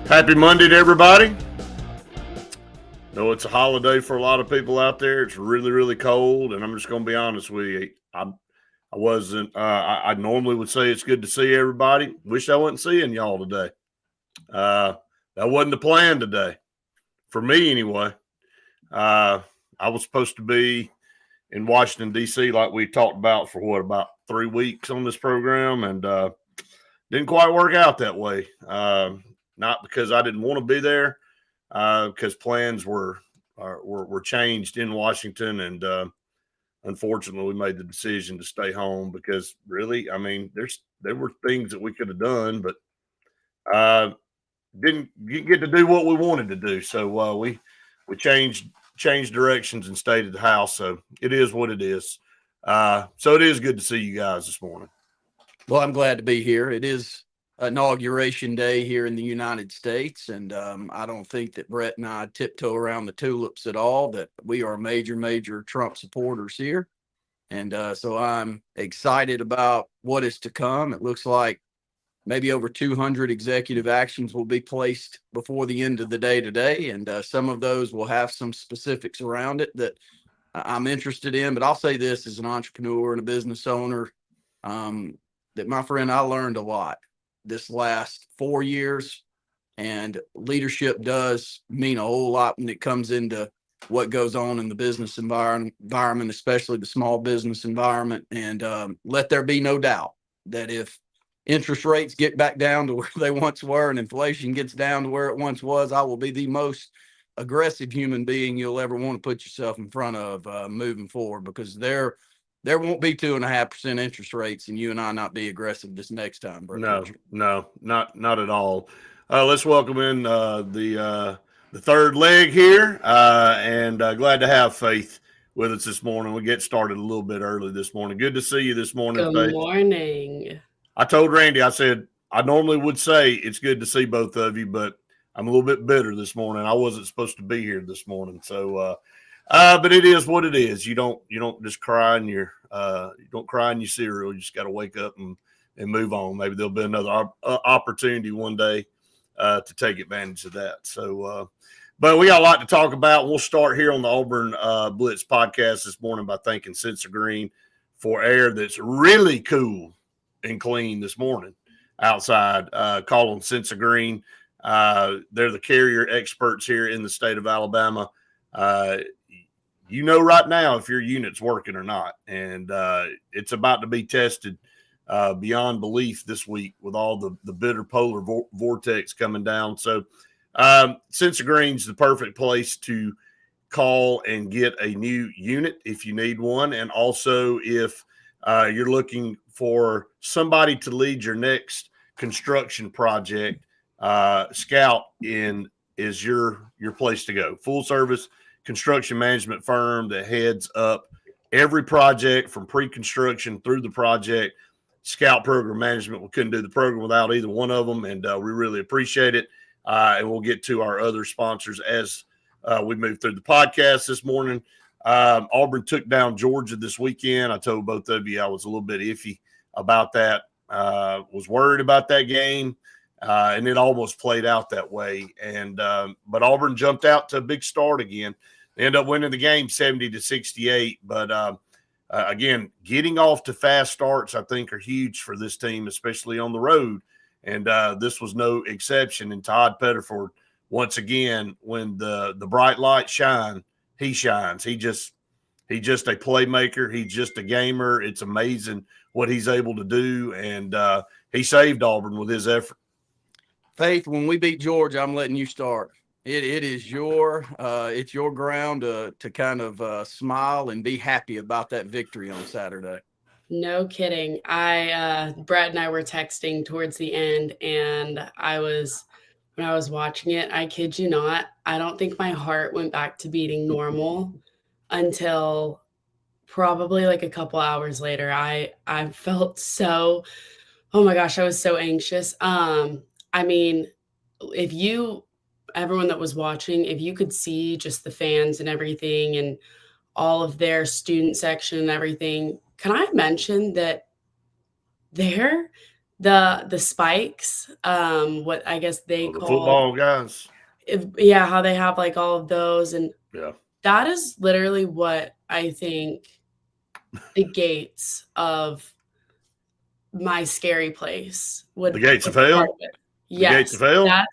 Happy Monday to everybody. Know it's a holiday for a lot of people out there. It's really, really cold, and I'm just going to be honest with you. I wasn't. I normally would say it's good to see everybody. Wish I wasn't seeing y'all today. That wasn't the plan today, for me anyway. I was supposed to be in Washington D.C. like we talked about for about 3 weeks on this program, and didn't quite work out that way. Not because I didn't want to be there, because plans were changed in Washington, and unfortunately, we made the decision to stay home because really, I mean, there were things that we could have done, but didn't get to do what we wanted to do. So we changed directions and stayed at the house. So it is what it is. So it is good to see you guys this morning. Well, I'm glad to be here. It is inauguration day here in the United States, and I don't think that Brett and I tiptoe around the tulips at all, that we are major Trump supporters here. And so I'm excited about what is to come. It looks like maybe over 200 executive actions will be placed before the end of the day today, and some of those will have some specifics around it that I'm interested in. But I'll say this as an entrepreneur and a business owner, that, my friend, I learned a lot this last 4 years, and leadership does mean a whole lot when it comes into what goes on in the business environment, especially the small business environment. And let there be no doubt that if interest rates get back down to where they once were and inflation gets down to where it once was, I will be the most aggressive human being you'll ever want to put yourself in front of moving forward, because there won't be 2.5% interest rates and you and I not be aggressive this next time, bro. No, not at all. Let's welcome in the third leg here, and glad to have Faith with us this morning. We get started a little bit early this morning. Good to see you this morning, Good Faith. morning. I told Randy, I said, I normally would say it's good to see both of you, but I'm a little bit bitter this morning. I wasn't supposed to be here this morning. So, but it is what it is. You don't just cry in your cereal. You just got to wake up and move on. Maybe there'll be another opportunity one day to take advantage of that. So, but we got a lot to talk about. We'll start here on the Auburn Blitz podcast this morning by thanking Sensa Green for air that's really cool and clean this morning outside. Call them Sensa Green. They're the carrier experts here in the state of Alabama. You know right now if your unit's working or not, and it's about to be tested beyond belief this week with all the bitter polar vortex coming down. So Sensa Green's the perfect place to call and get a new unit if you need one, and also if you're looking for somebody to lead your next construction project, Scout is your place to go. Full service construction management firm that heads up every project from pre-construction through the project. Scout Program Management, we couldn't do the program without either one of them, and we really appreciate it. And we'll get to our other sponsors as we move through the podcast this morning. Auburn took down Georgia this weekend. I told both of you I was a little bit iffy about that. Was worried about that game, and it almost played out that way. And but Auburn jumped out to a big start again. They end up winning the game 70-68. But again, getting off to fast starts, I think, are huge for this team, especially on the road. And this was no exception. And Todd Pettiford, once again, when the bright lights shine, he shines. He's just a playmaker. He's just a gamer. It's amazing what he's able to do, and he saved Auburn with his effort. Faith, when we beat Georgia, I'm letting you start. It is it's your ground to kind of smile and be happy about that victory on Saturday. No kidding. Brett and I were texting towards the end, and when I was watching it, I kid you not, I don't think my heart went back to beating normal until probably like a couple hours later. I felt so, oh my gosh, I was so anxious. I mean, everyone that was watching, if you could see just the fans and everything and all of their student section and everything, can I mention that the spikes, what I guess they Oh, the call, football guys. yeah, how they have like all of those, and Yeah. that is literally what I think the gates of my scary place The gates would of hell. start with. The gates Yes, of hell.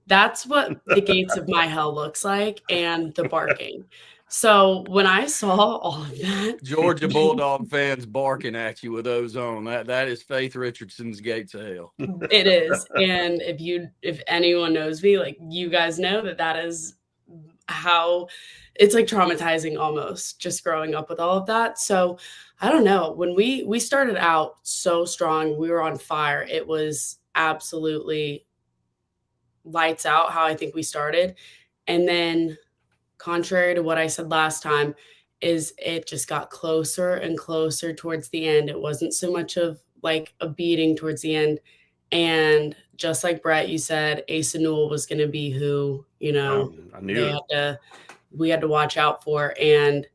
that's what the gates of my hell looks like, and the barking. So when I saw all of that, Georgia Bulldog fans barking at you with ozone. That is Faith Richardson's gates of hell. it is. And if anyone knows me, like you guys know that is how it's like traumatizing almost just growing up with all of that. So I don't know. When we started out so strong, we were on fire. It was absolutely lights out how I think we started. And then contrary to what I said last time, is it just got closer and closer towards the end. It wasn't so much of like a beating towards the end. And just like Brett, you said Asa Newell was going to be who, I knew it. we had to watch out for. And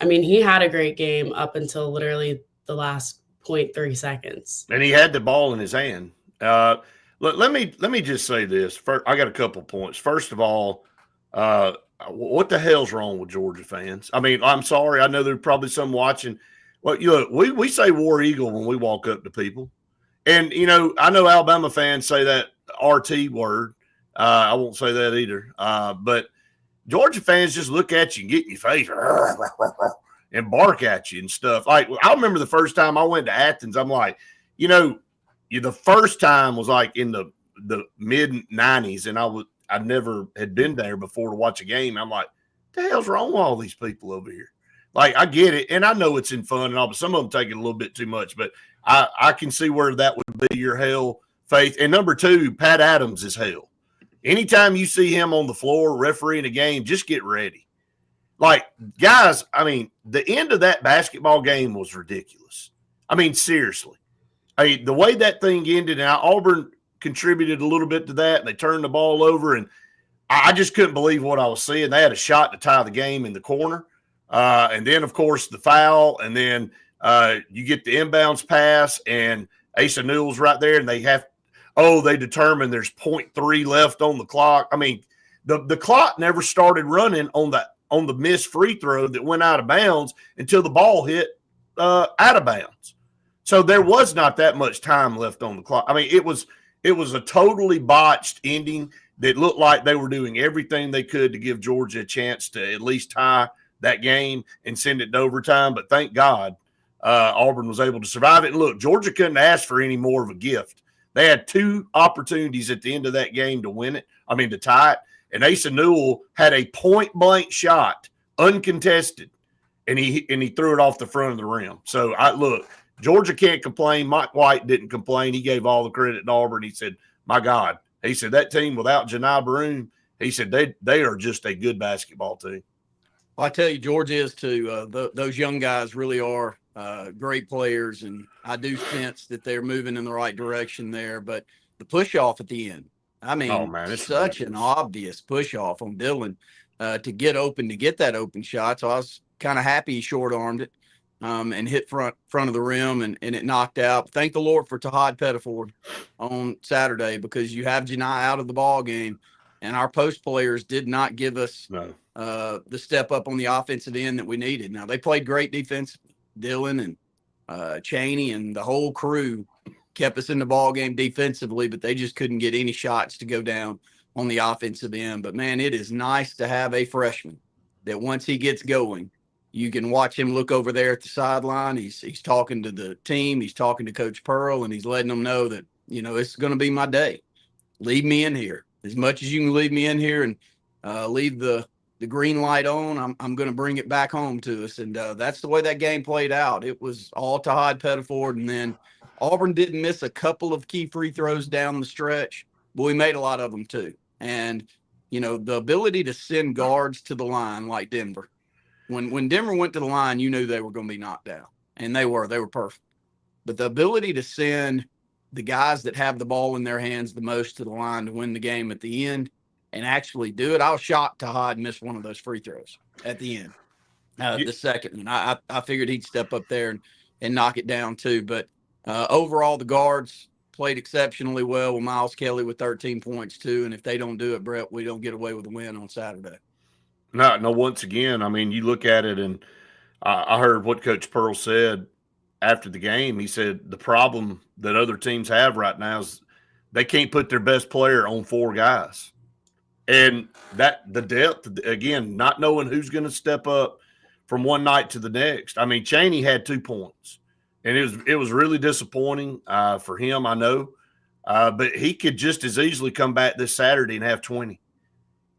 I mean, he had a great game up until literally the last 0.3 seconds. And he had the ball in his hand. Let me just say this. First, I got a couple points. First of all, what the hell's wrong with Georgia fans? I mean, I'm sorry. I know there's probably some watching. Well, we say War Eagle when we walk up to people, and I know Alabama fans say that RT word. I won't say that either. But Georgia fans just look at you and get in your face and bark at you and stuff. Like, I remember the first time I went to Athens, I'm like, the first time was like in the mid 90s, and I never had been there before to watch a game. I'm like, the hell's wrong with all these people over here? Like, I get it, and I know it's in fun and all, but some of them take it a little bit too much. But I can see where that would be your hell, Faith. And number two, Pat Adams is hell. Anytime you see him on the floor refereeing a game, just get ready. Like, guys, I mean, the end of that basketball game was ridiculous. I mean, seriously. The way that thing ended, and Auburn contributed a little bit to that, and they turned the ball over, and I just couldn't believe what I was seeing. They had a shot to tie the game in the corner, and then, of course, the foul, and then you get the inbounds pass, and Asa Newell's right there, and they determine there's 0.3 left on the clock. I mean, the clock never started running on the missed free throw that went out of bounds until the ball hit out of bounds. So there was not that much time left on the clock. I mean, it was a totally botched ending that looked like they were doing everything they could to give Georgia a chance to at least tie that game and send it to overtime. But thank God Auburn was able to survive it. And look, Georgia couldn't ask for any more of a gift. They had two opportunities at the end of that game to win it. I mean, to tie it. And Asa Newell had a point-blank shot, uncontested, and he threw it off the front of the rim. So, look, Georgia can't complain. Mike White didn't complain. He gave all the credit to Auburn. He said, my God. He said, that team without Janai Baroon, he said, they are just a good basketball team. Well, I tell you, Georgia is too. Those young guys really are great players, and I do sense that they're moving in the right direction there. But the push-off at the end, I mean, it's such an obvious push-off on Dylan to get open, to get that open shot. So I was kind of happy he short-armed it. And hit front of the rim, and it knocked out. Thank the Lord for Tahad Pettiford on Saturday, because you have Janai out of the ball game, and our post players did not give us the step up on the offensive end that we needed. Now, they played great defense. Dylan and Chaney and the whole crew kept us in the ball game defensively, but they just couldn't get any shots to go down on the offensive end. But, man, it is nice to have a freshman that once he gets going, you can watch him look over there at the sideline. He's talking to the team. He's talking to Coach Pearl, and he's letting them know that, it's going to be my day. Leave me in here. As much as you can leave me in here and leave the green light on, I'm going to bring it back home to us. And that's the way that game played out. It was all Tahad Pettiford, and then Auburn didn't miss a couple of key free throws down the stretch, but we made a lot of them too. And, the ability to send guards to the line like Denver, When Denver went to the line, you knew they were going to be knocked out, and they were perfect. But the ability to send the guys that have the ball in their hands the most to the line to win the game at the end and actually do it. I was shocked Tahad missed one of those free throws at the end. The second one, I figured he'd step up there and knock it down too. But overall, the guards played exceptionally well with Miles Kelly with 13 points too. And if they don't do it, Brett, we don't get away with a win on Saturday. No. Once again, I mean, you look at it, and I heard what Coach Pearl said after the game. He said the problem that other teams have right now is they can't put their best player on 4 guys. And that the depth, again, not knowing who's going to step up from one night to the next. I mean, Chaney had 2 points, and it was really disappointing for him, I know. But he could just as easily come back this Saturday and have 20.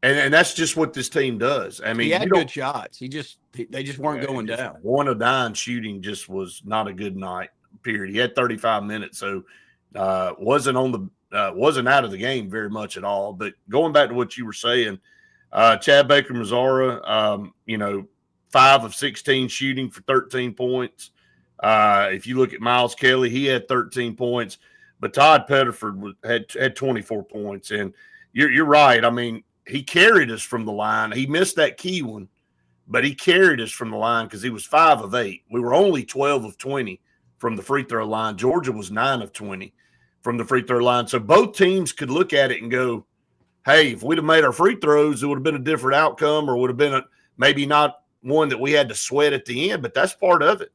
And that's just what this team does. I mean, he had good shots. They just weren't going down. 1 of 9 shooting just was not a good night. Period. He had 35 minutes, so wasn't out of the game very much at all. But going back to what you were saying, Chad Baker-Mazara, 5 of 16 shooting for 13 points. If you look at Miles Kelly, he had 13 points, but Todd Pettiford had 24 points. And you're right. I mean, he carried us from the line. He missed that key one, but he carried us from the line because he was 5 of 8. We were only 12 of 20 from the free throw line. Georgia was 9 of 20 from the free throw line. So both teams could look at it and go, hey, if we'd have made our free throws, it would have been a different outcome, or would have been maybe not one that we had to sweat at the end, but that's part of it.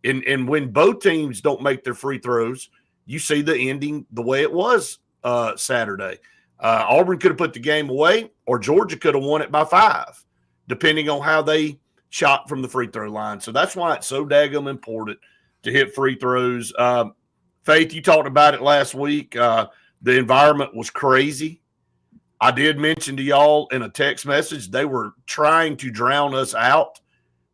And when both teams don't make their free throws, you see the ending the way it was Saturday. Auburn could have put the game away, or Georgia could have won it by 5, depending on how they shot from the free throw line. So that's why it's so daggum important to hit free throws. Faith, you talked about it last week. The environment was crazy. I did mention to y'all in a text message they were trying to drown us out,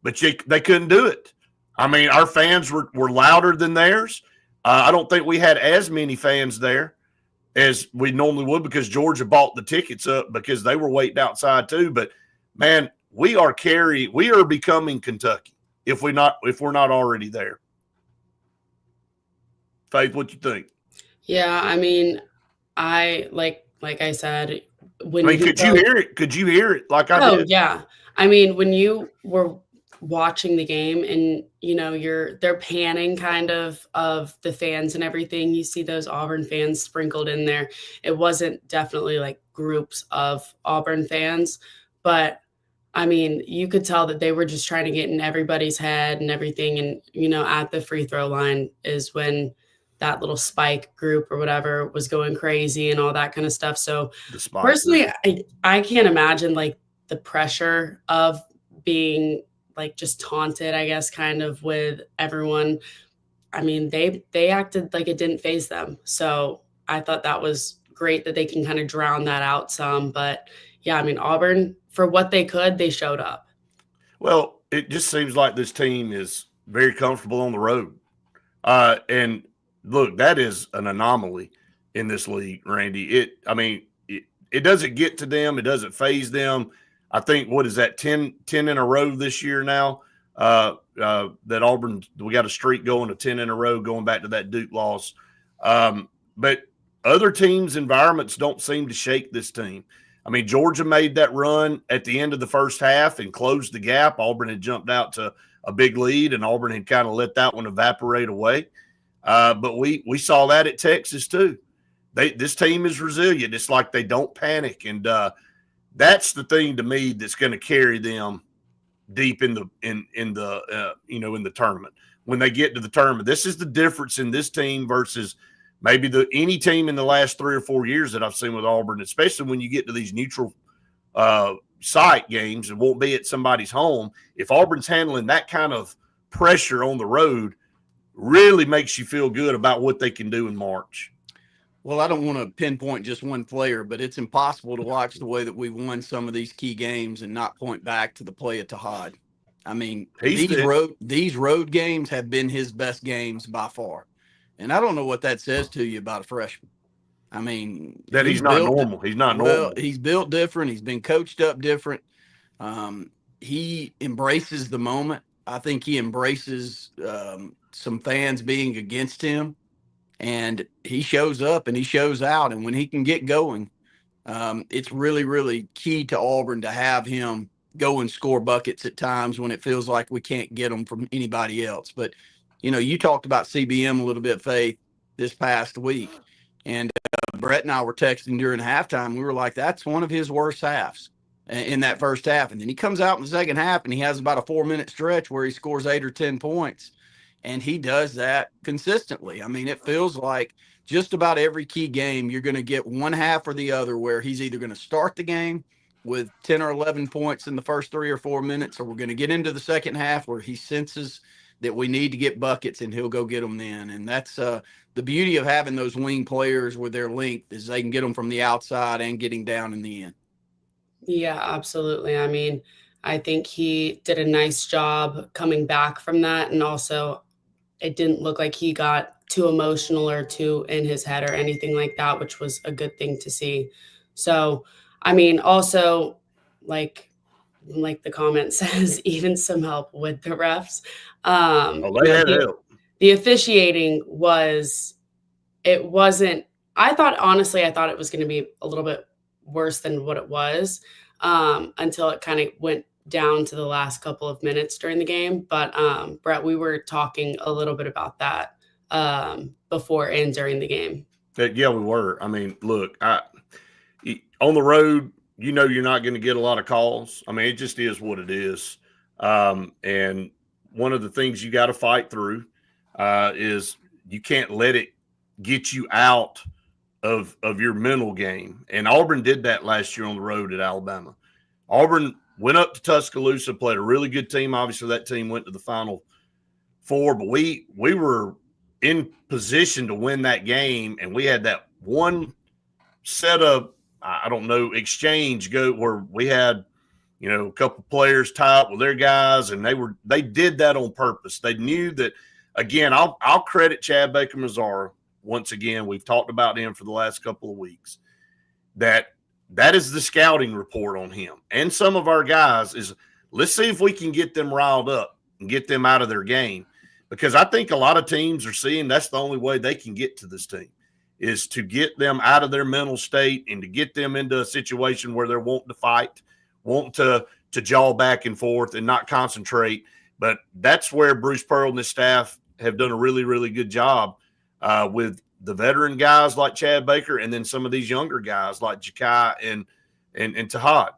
but they couldn't do it. I mean, our fans were louder than theirs. I don't think we had as many fans there as we normally would because Georgia bought the tickets up because they were waiting outside too. But man, we are becoming Kentucky if we're not already there. Faith, what you think? Yeah, I mean, like I said, could you hear it? Could you hear it like I did? Oh yeah. I mean, when you were watching the game and they're panning kind of the fans and everything, you see those Auburn fans sprinkled in there. It wasn't definitely like groups of Auburn fans, but I mean, you could tell that they were just trying to get in everybody's head and everything. And at the free throw line is when that little spike group or whatever was going crazy and all that kind of stuff. So personally, I can't imagine like the pressure of being like just taunted, I guess, kind of with everyone. I mean, they acted like it didn't faze them. So I thought that was great that they can kind of drown that out some. But yeah, I mean, Auburn, for what they could, they showed up. Well, it just seems like this team is very comfortable on the road. And look, that is an anomaly in this league, Randy. It doesn't get to them. It doesn't faze them. I think, what is that, 10 in a row this year now that Auburn, we got a streak going to 10 in a row going back to that Duke loss. But other teams' environments don't seem to shake this team. I mean, Georgia made that run at the end of the first half and closed the gap. Auburn had jumped out to a big lead, and Auburn had kind of let that one evaporate away. But we saw that at Texas too. This team is resilient. It's like they don't panic, and that's the thing to me that's going to carry them deep in the tournament. When they get to the tournament, this is the difference in this team versus maybe any team in the last 3 or 4 years that I've seen with Auburn, especially when you get to these neutral site games and won't be at somebody's home. If Auburn's handling that kind of pressure on the road, really makes you feel good about what they can do in March. Well, I don't want to pinpoint just one player, but it's impossible to watch the way that we won some of these key games and not point back to the play of Tahad. I mean, these road games have been his best games by far. And I don't know what that says to you about a freshman. I mean, that he's not normal. He's not normal. Well, he's built different. He's been coached up different. He embraces the moment. I think he embraces some fans being against him, and he shows up and he shows out. And when he can get going, it's really, really key to Auburn to have him go and score buckets at times when it feels like we can't get them from anybody else. But, you talked about CBM a little bit, Faith, this past week. And Brett and I were texting during halftime. We were like, that's one of his worst halves in that first half. And then he comes out in the second half and he has about a 4-minute stretch where he scores 8 or 10 points. And he does that consistently. I mean, it feels like just about every key game, you're going to get one half or the other where he's either going to start the game with 10 or 11 points in the first 3 or 4 minutes, or we're going to get into the second half where he senses that we need to get buckets and he'll go get them then. And that's the beauty of having those wing players with their length is they can get them from the outside and getting down in the end. Yeah, absolutely. I mean, I think he did a nice job coming back from that. And also, it didn't look like he got too emotional or too in his head or anything like that, which was a good thing to see. So, I mean, also, like the comment says, even some help with the refs. They had help. The officiating it wasn't, I thought it was going to be a little bit worse than what it was until it kind of went down to the last couple of minutes during the game. But Brett, we were talking a little bit about that before and during the game. Yeah, we were. I mean, look, on the road, you're not going to get a lot of calls. I mean, it just is what it is. And one of the things you got to fight through is you can't let it get you out of your mental game. And Auburn did that last year on the road at Alabama. Auburn went up to Tuscaloosa, played a really good team. Obviously, that team went to the Final Four, but we were in position to win that game, and we had that one set of, I don't know, exchange go where we had, a couple players tie up with their guys, and they did that on purpose. They knew that. Again, I'll credit Chad Baker-Mazara once again. We've talked about him for the last couple of weeks. That is the scouting report on him and some of our guys is let's see if we can get them riled up and get them out of their game, because I think a lot of teams are seeing that's the only way they can get to this team is to get them out of their mental state and to get them into a situation where they're wanting to fight, wanting to jaw back and forth and not concentrate. But that's where Bruce Pearl and his staff have done a really, really good job with the veteran guys like Chad Baker and then some of these younger guys like Jakai and Tahad.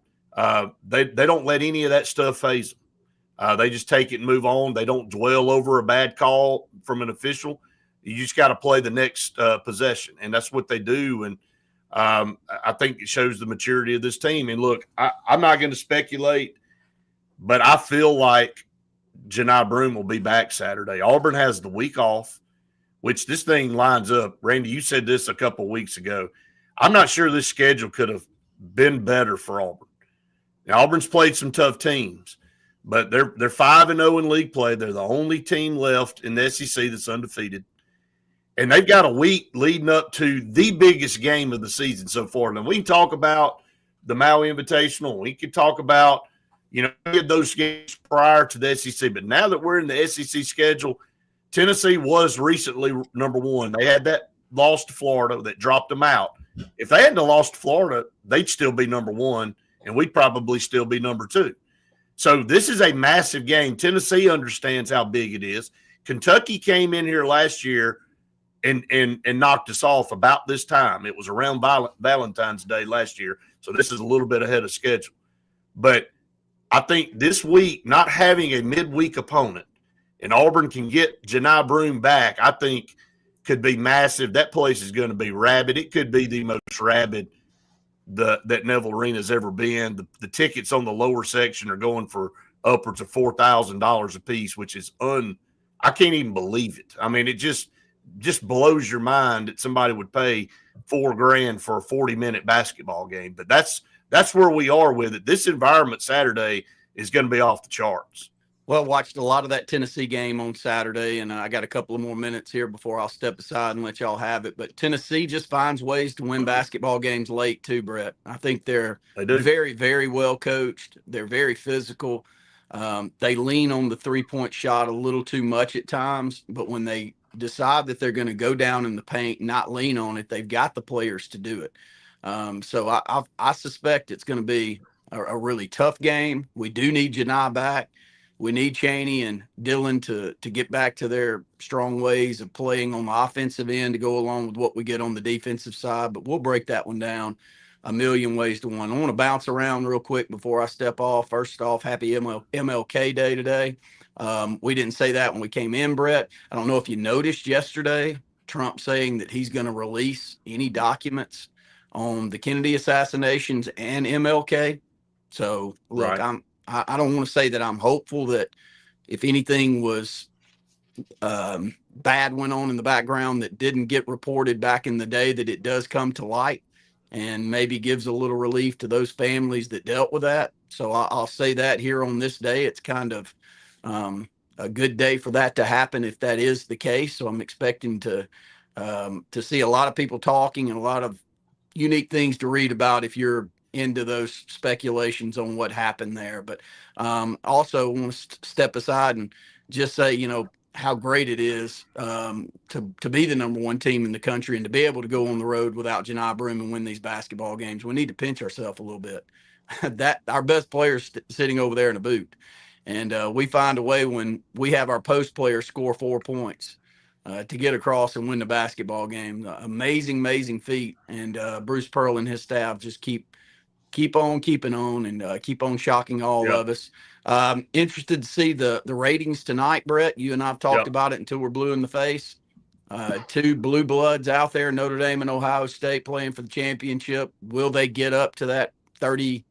They don't let any of that stuff phase them. They just take it and move on. They don't dwell over a bad call from an official. You just got to play the next possession, and that's what they do. And I think it shows the maturity of this team. And look, I'm not going to speculate, but I feel like Janai Broome will be back Saturday. Auburn has the week off, which this thing lines up. Randy, you said this a couple of weeks ago. I'm not sure this schedule could have been better for Auburn. Now, Auburn's played some tough teams, but they're 5-0 in league play. They're the only team left in the SEC that's undefeated. And they've got a week leading up to the biggest game of the season so far. Now, we can talk about the Maui Invitational. We can talk about, those games prior to the SEC. But now that we're in the SEC schedule, Tennessee was recently number one. They had that loss to Florida that dropped them out. If they hadn't lost to Florida, they'd still be number one, and we'd probably still be number two. So this is a massive game. Tennessee understands how big it is. Kentucky came in here last year and knocked us off about this time. It was around Valentine's Day last year, so this is a little bit ahead of schedule. But I think this week, not having a midweek opponent, and Auburn can get Janai Broome back, I think could be massive. That place is going to be rabid. It could be the most rabid that Neville Arena has ever been. The tickets on the lower section are going for upwards of $4,000 a piece, which is I can't even believe it. I mean, it just blows your mind that somebody would pay $4,000 for a 40-minute basketball game. But that's where we are with it. This environment Saturday is going to be off the charts. Well, watched a lot of that Tennessee game on Saturday, and I got a couple of more minutes here before I'll step aside and let y'all have it. But Tennessee just finds ways to win basketball games late too, Brett. I think they're very, very well coached. They're very physical. They lean on the three-point shot a little too much at times, but when they decide that they're going to go down in the paint, not lean on it, they've got the players to do it. So I suspect it's going to be a really tough game. We do need Janai back. We need Chaney and Dillon to get back to their strong ways of playing on the offensive end to go along with what we get on the defensive side. But we'll break that one down a million ways to one. I want to bounce around real quick before I step off. First off, happy MLK Day today. We didn't say that when we came in, Brett. I don't know if you noticed yesterday, Trump saying that he's going to release any documents on the Kennedy assassinations and MLK. So look, Right. I don't want to say that I'm hopeful that if anything was bad went on in the background that didn't get reported back in the day, that it does come to light and maybe gives a little relief to those families that dealt with that. So I'll say that here on this day, it's kind of a good day for that to happen if that is the case. So I'm expecting to see a lot of people talking and a lot of unique things to read about if you're into those speculations on what happened there. But also want to step aside and just say, you know, how great it is to be the number one team in the country and to be able to go on the road without Janai Broom and win these basketball games. We need to pinch ourselves a little bit. That our best players sitting over there in a boot. And we find a way when we have our post players score 4 points to get across and win the basketball game. Amazing feat. And Bruce Pearl and his staff just keep on keeping on and keep on shocking all of us. Interested to see the ratings tonight, Brett. You and I've talked about it until we're blue in the face. 2 blue bloods out there, Notre Dame and Ohio State playing for the championship. Will they get up to that 30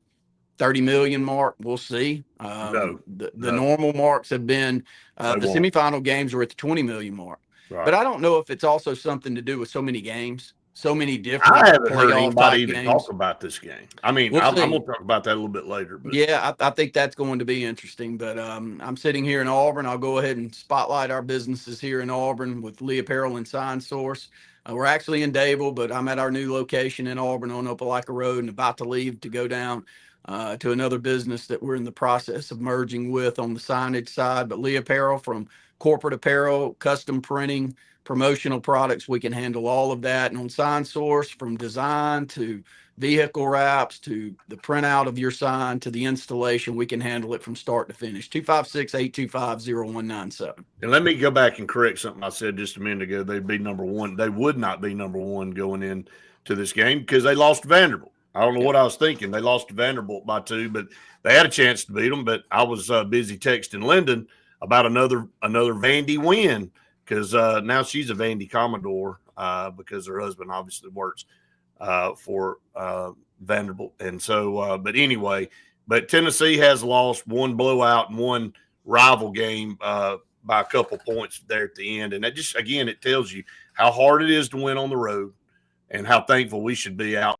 million mark? We'll see. The normal marks have been the semifinal games were at the 20 million mark. Right. But I don't know if it's also something to do with so many games, so many different. I haven't heard anybody even talk about this game. I mean, I'm going to talk about that a little bit later. But. Yeah, I think that's going to be interesting. But I'm sitting here in Auburn. I'll go ahead and spotlight our businesses here in Auburn with Lee Apparel and Sign Source. We're actually in Dable, but I'm at our new location in Auburn on Opelika Road and about to leave to go down to another business that we're in the process of merging with on the signage side. But Lee Apparel, from corporate apparel, custom printing, promotional products, we can handle all of that. And on Sign Source, from design to vehicle wraps to the printout of your sign to the installation, we can handle it from start to finish. 256-825-0197. And let me go back and correct something I said just a minute ago. They'd be number one. They would not be number one going into this game because they lost to Vanderbilt. I don't know what I was thinking. They lost to Vanderbilt by 2, but they had a chance to beat them. But I was busy texting Lyndon about another Vandy win because now she's a Vandy Commodore because her husband obviously works for Vanderbilt. And so, but anyway, but Tennessee has lost 1 blowout and 1 rival game by a couple points there at the end. And that just, again, it tells you how hard it is to win on the road and how thankful we should be out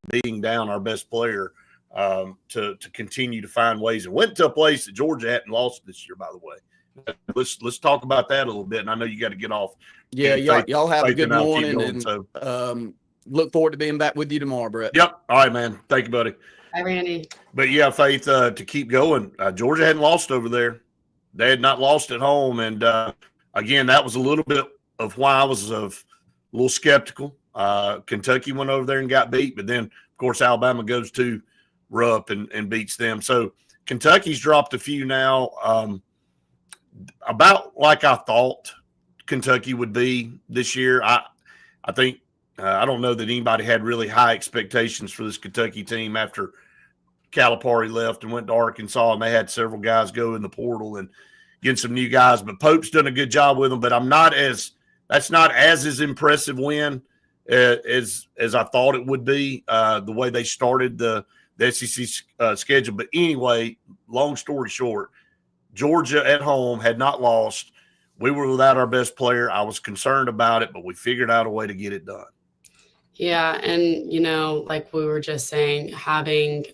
beating down our best player to continue to find ways, and went to a place that Georgia hadn't lost this year, by the way. Let's talk about that a little bit. And I know you got to get off. Yeah, y'all have a good morning, and look forward to being back with you tomorrow, Brett. Yep. All right, man. Thank you, buddy. Hi, Randy. But yeah, Faith, to keep going. Georgia hadn't lost over there. They had not lost at home, and again, that was a little bit of why I was a little skeptical. Kentucky went over there and got beat, but then, of course, Alabama goes to Rupp and beats them. So Kentucky's dropped a few now, about like I thought Kentucky would be this year. I think I don't know that anybody had really high expectations for this Kentucky team after Calipari left and went to Arkansas, and they had several guys go in the portal and get some new guys. But Pope's done a good job with them. But that's not as impressive win as I thought it would be, the way they started the SEC schedule. But anyway, long story short, Georgia at home had not lost. We were without our best player. I was concerned about it, but we figured out a way to get it done. Yeah, and, like we were just saying, having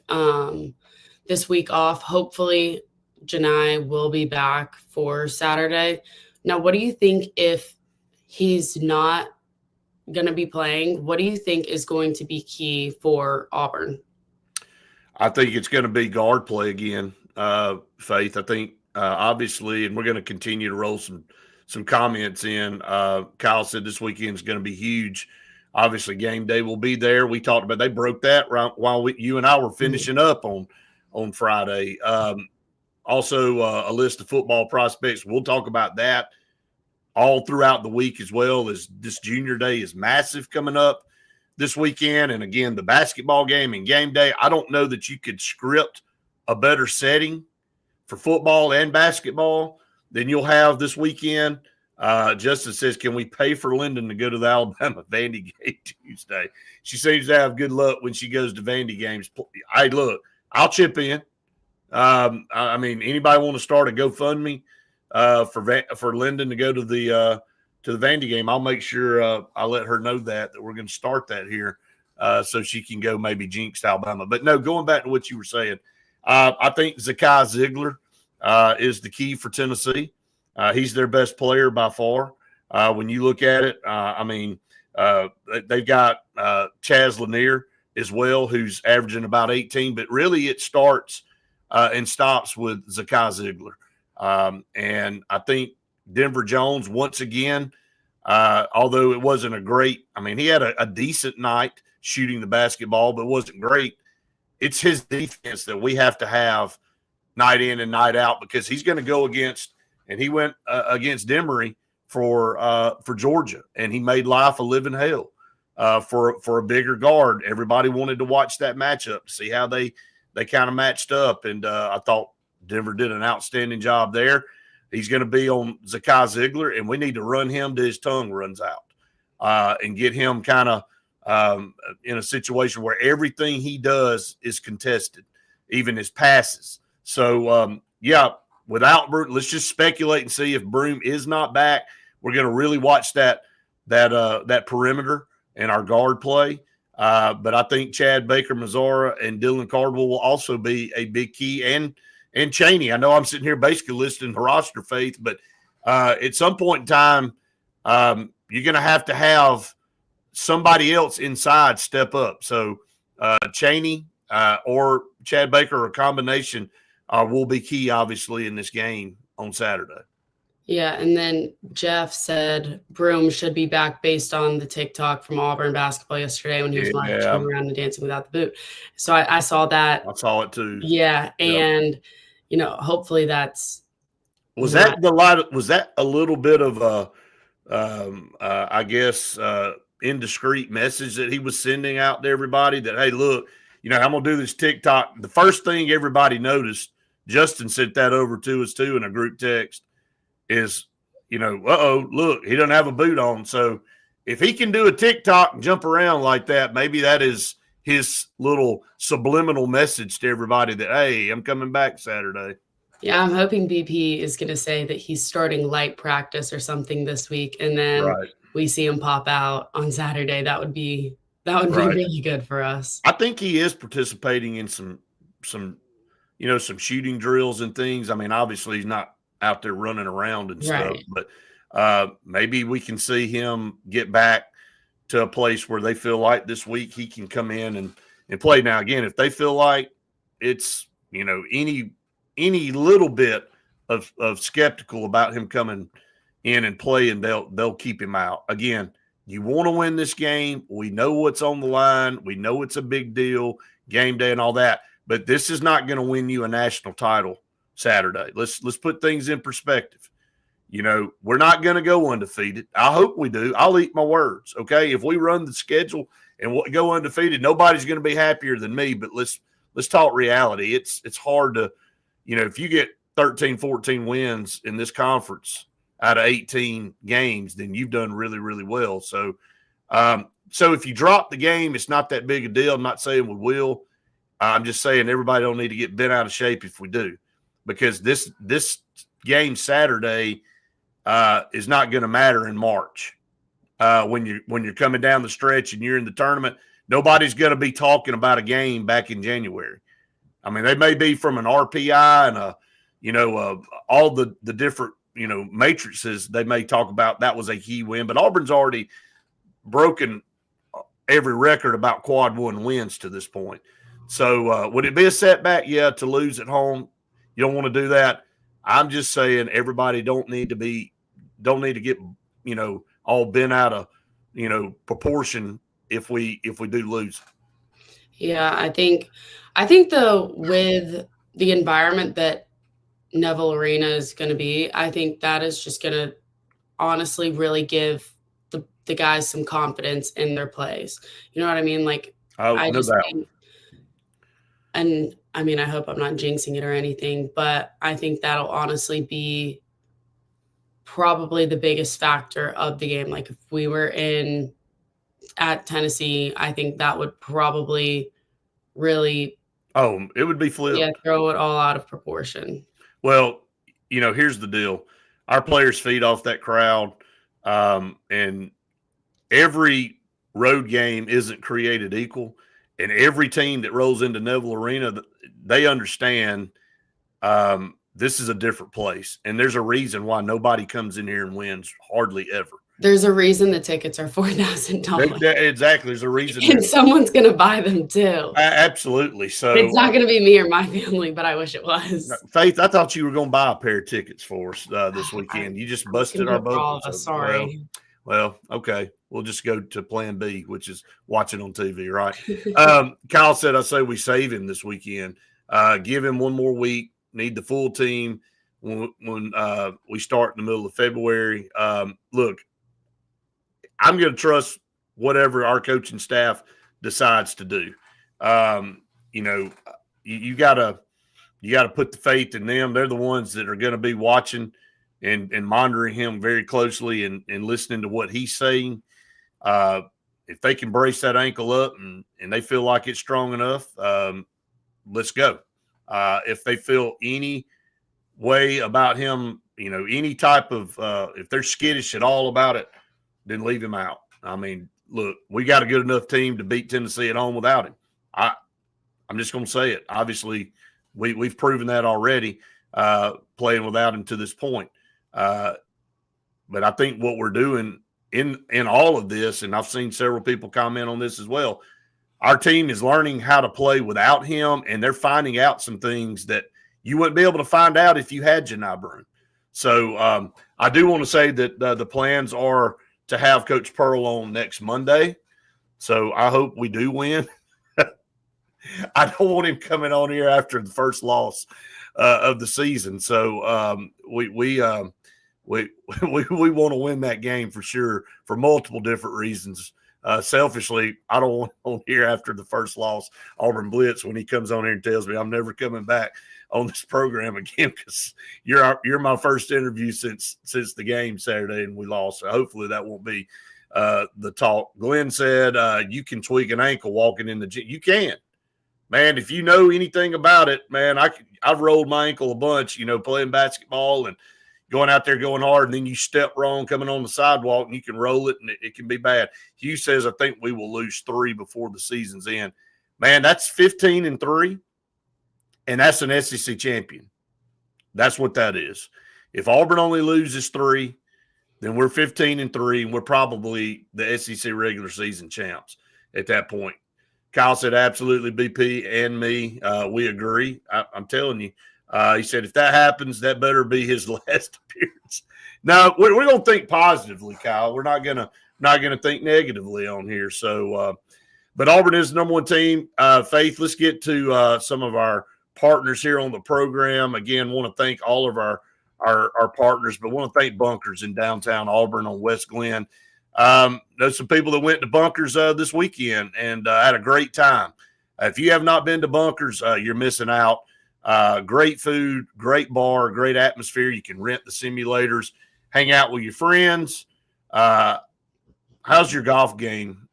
this week off, hopefully Janai will be back for Saturday. Now, what do you think if he's not going to be playing? What do you think is going to be key for Auburn? I think it's going to be guard play again, Faith. I think obviously, and we're going to continue to roll some comments in. Kyle said this weekend is going to be huge. Obviously, game day will be there. We talked about, they broke that right while you and I were finishing up on Friday. also a list of football prospects. We'll talk about that all throughout the week, as well as this junior day is massive coming up this weekend. And again, the basketball game and game day. I don't know that you could script a better setting for football and basketball than you'll have this weekend. Justin says, can we pay for Lyndon to go to the Alabama Vandy game Tuesday? She seems to have good luck when she goes to Vandy games. Look, I'll chip in. I mean, anybody want to start a GoFundMe for Lyndon to go to the Vandy game? I'll make sure I let her know that we're going to start that here so she can go maybe jinx Alabama. But no, going back to what you were saying, I think Zakai Ziegler is the key for Tennessee. He's their best player by far. When you look at it, I mean, they've got Chaz Lanier as well, who's averaging about 18, but really it starts and stops with Zakai Ziegler. And I think Denver Jones, once again, although it wasn't a great – I mean, he had a decent night shooting the basketball, but it wasn't great. It's his defense that we have to have night in and night out, because he's going to go against – and he went against Demery for Georgia, and he made life a living hell for a bigger guard. Everybody wanted to watch that matchup to see how they kind of matched up, and I thought Denver did an outstanding job there. He's going to be on Zakai Ziegler, and we need to run him till his tongue runs out and get him kind of in a situation where everything he does is contested, even his passes. So, without Broom, let's just speculate and see if Broom is not back. We're going to really watch that perimeter and our guard play. But I think Chad Baker-Mazara and Dylan Cardwell will also be a big key, and Chaney. I know I'm sitting here basically listing the roster, Faith, but at some point in time, you're going to have somebody else inside step up. So Chaney or Chad Baker, or a combination, will be key, obviously, in this game on Saturday. Yeah, and then Jeff said Broom should be back based on the TikTok from Auburn basketball yesterday when he was marching around and dancing without the boot. So I saw that. I saw it too. Yeah, and hopefully that's. Was that a little bit of I guess indiscreet message that he was sending out to everybody that, hey, look, I'm gonna do this TikTok. The first thing everybody noticed, Justin sent that over to us too in a group text, is, look, he doesn't have a boot on. So if he can do a TikTok and jump around like that, maybe that is his little subliminal message to everybody that, hey, I'm coming back Saturday. Yeah, I'm hoping BP is going to say that he's starting light practice or something this week, and then we see him pop out on Saturday. That would be really good for us. I think he is participating in some shooting drills and things. I mean, obviously he's not out there running around and stuff, but maybe we can see him get back to a place where they feel like this week he can come in and play. Now, again, if they feel like it's, any little bit of skeptical about him coming in and playing, they'll keep him out. Again, you want to win this game. We know what's on the line. We know it's a big deal, game day and all that, but this is not going to win you a national title Saturday. Let's put things in perspective. We're not going to go undefeated. I hope we do. I'll eat my words. Okay. If we run the schedule and go undefeated, nobody's going to be happier than me, but let's talk reality. It's hard to, if you get 13, 14 wins in this conference out of 18 games, then you've done really, really well. So, if you drop the game, it's not that big a deal. I'm not saying we will. I'm just saying everybody don't need to get bent out of shape if we do, because this game Saturday is not going to matter in March. When you're coming down the stretch and you're in the tournament, nobody's going to be talking about a game back in January. I mean, they may be from an RPI and all the different matrices. They may talk about that was a key win, but Auburn's already broken every record about quad one wins to this point. So would it be a setback? Yeah, to lose at home. You don't want to do that. I'm just saying everybody don't need to get all bent out of proportion if we do lose. Yeah, I think though, with the environment that Neville Arena is going to be. I think that is just going to honestly really give the guys some confidence in their plays. You know what I mean? Like, I no just doubt. think, and I mean, I hope I'm not jinxing it or anything, but I think that'll honestly be probably the biggest factor of the game. Like, if we were at Tennessee, I think that would probably really it would be flipped. throw it all out of proportion. Well, here's the deal. Our players feed off that crowd, and every road game isn't created equal. And every team that rolls into Neville Arena, they understand this is a different place. And there's a reason why nobody comes in here and wins hardly ever. There's a reason the tickets are $4,000. Exactly. There's a reason. And someone's going to buy them too. Absolutely. So it's not going to be me or my family, but I wish it was. Faith, I thought you were going to buy a pair of tickets for us this weekend. You just busted our bubbles. Sorry. Well, okay. We'll just go to plan B, which is watching on TV, right? Kyle said, I say we save him this weekend. Give him one more week. Need the full team when we start in the middle of February. Look, I'm going to trust whatever our coaching staff decides to do. You got to put the faith in them. They're the ones that are going to be watching and monitoring him very closely and listening to what he's saying. If they can brace that ankle up and they feel like it's strong enough, let's go. If they feel any way about him, any type of if they're skittish at all about it, then leave him out. I mean, look, we got a good enough team to beat Tennessee at home without him. I'm just going to say it. Obviously, we've proven that already playing without him to this point. But I think what we're doing in all of this, and I've seen several people comment on this as well, our team is learning how to play without him, and they're finding out some things that you wouldn't be able to find out if you had Janai Broome. So I do want to say that the plans are to have Coach Pearl on next Monday. So I hope we do win. I don't want him coming on here after the first loss of the season. So we want to win that game for sure for multiple different reasons. Selfishly, I don't want on here after the first loss, Auburn Blitz, when he comes on here and tells me I'm never coming back on this program again because you're my first interview since the game Saturday and we lost. So hopefully that won't be the talk. Glenn said you can tweak an ankle walking in the gym. You can. Man, if you know anything about it, man, I've rolled my ankle a bunch, playing basketball and going out there going hard, and then you step wrong coming on the sidewalk, and you can roll it, and it can be bad. Hugh says, I think we will lose 3 before the season's end. Man, that's 15-3, and that's an SEC champion. That's what that is. If Auburn only loses 3, then we're 15-3, and we're probably the SEC regular season champs at that point. Kyle said, absolutely, BP and me. We agree. I'm telling you. He said, if that happens, that better be his last appearance. No, we're going to think positively, Kyle. We're not going to think negatively on here. So, but Auburn is the number 1 team. Faith, let's get to some of our partners here on the program. Again, want to thank all of our partners, but want to thank Bunkers in downtown Auburn on West Glen. There's some people that went to Bunkers this weekend and had a great time. If you have not been to Bunkers, you're missing out. Great food, great bar, great atmosphere. You can rent the simulators, hang out with your friends. How's your golf game,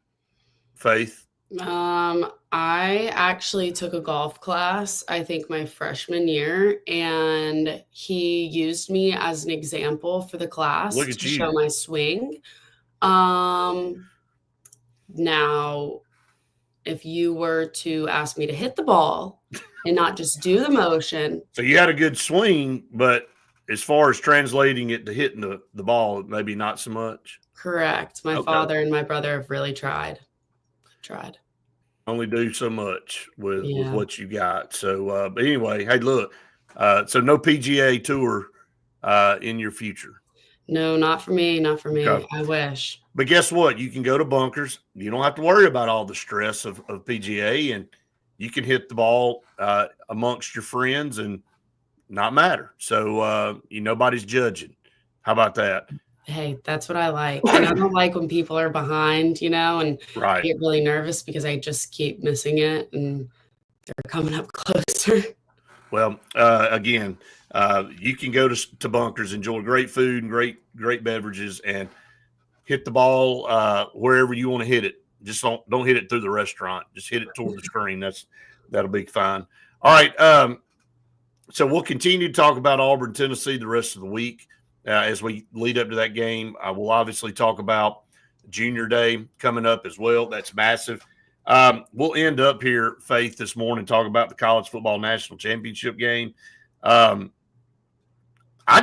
Faith? I actually took a golf class, I think my freshman year, and he used me as an example for the class to show my swing. Now, if you were to ask me to hit the ball and not just do the motion. So you had a good swing, but as far as translating it to hitting the ball, maybe not so much. Correct. My father and my brother have really tried. Only do so much with what you got. So, but anyway, hey, look, so no PGA Tour in your future. No, not for me. Not for me. Okay. I wish. But guess what? You can go to Bunkers. You don't have to worry about all the stress of PGA, and you can hit the ball amongst your friends and not matter. So nobody's judging. How about that? Hey, that's what I like. And I don't like when people are behind, and I Right. get really nervous because I just keep missing it and they're coming up closer. Well, again, you can go to Bunkers, enjoy great food and great beverages, and hit the ball wherever you want to hit it. Just don't hit it through the restaurant. Just hit it toward the screen. That'll be fine. All right. So we'll continue to talk about Auburn, Tennessee the rest of the week as we lead up to that game. We'll obviously talk about Junior Day coming up as well. That's massive. We'll end up here, Faith, this morning, talk about the College Football National Championship game. I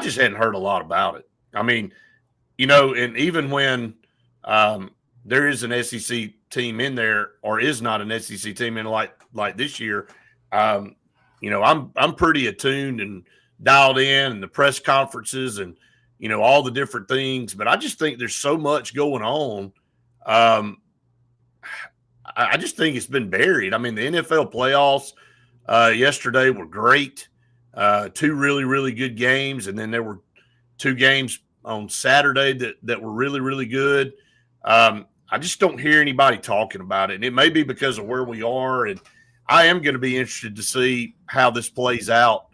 just hadn't heard a lot about it. I mean, and even when there is an SEC team in there or is not an SEC team in like this year, I'm pretty attuned and dialed in, and the press conferences and all the different things. But I just think there's so much going on. I just think it's been buried. I mean, the NFL playoffs yesterday were great. Two really, really good games, and then there were two games on Saturday that were really, really good. I just don't hear anybody talking about it, and it may be because of where we are. And I am going to be interested to see how this plays out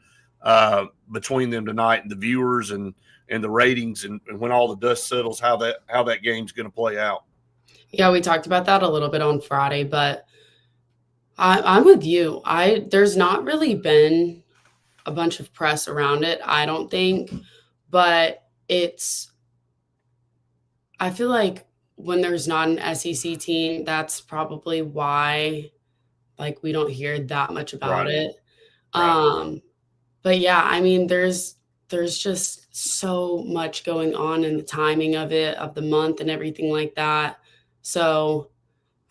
between them tonight and the viewers and the ratings, and when all the dust settles, how that game's going to play out. Yeah, we talked about that a little bit on Friday, but I'm with you. There's not really been a bunch of press around it, I don't think, but I feel like when there's not an SEC team, that's probably why we don't hear that much about it. Right. But yeah, I mean, there's just so much going on in the timing of it, of the month and everything like that. So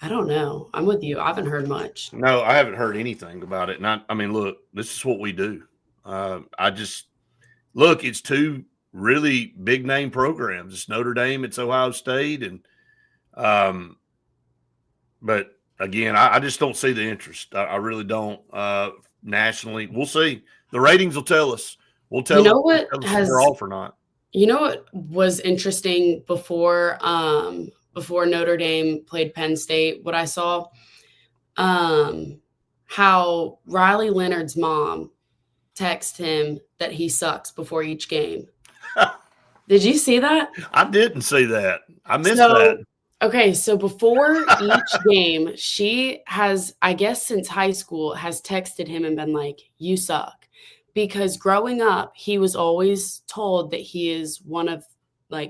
I don't know. I'm with you. I haven't heard much. No, I haven't heard anything about it. And I mean, look, this is what we do. It's two really big name programs. It's Notre Dame, it's Ohio State. And, but again, I just don't see the interest. I really don't. Nationally, we'll see. The ratings will tell us. We'll tell you know what if we're off or not. You know what was interesting before Notre Dame played Penn State? What I saw, how Riley Leonard's mom texted him that he sucks before each game. Did you see that? I didn't see that. I missed that. Okay, so before each game, she has, I guess since high school, has texted him and been like, "You suck." Because growing up, he was always told that he is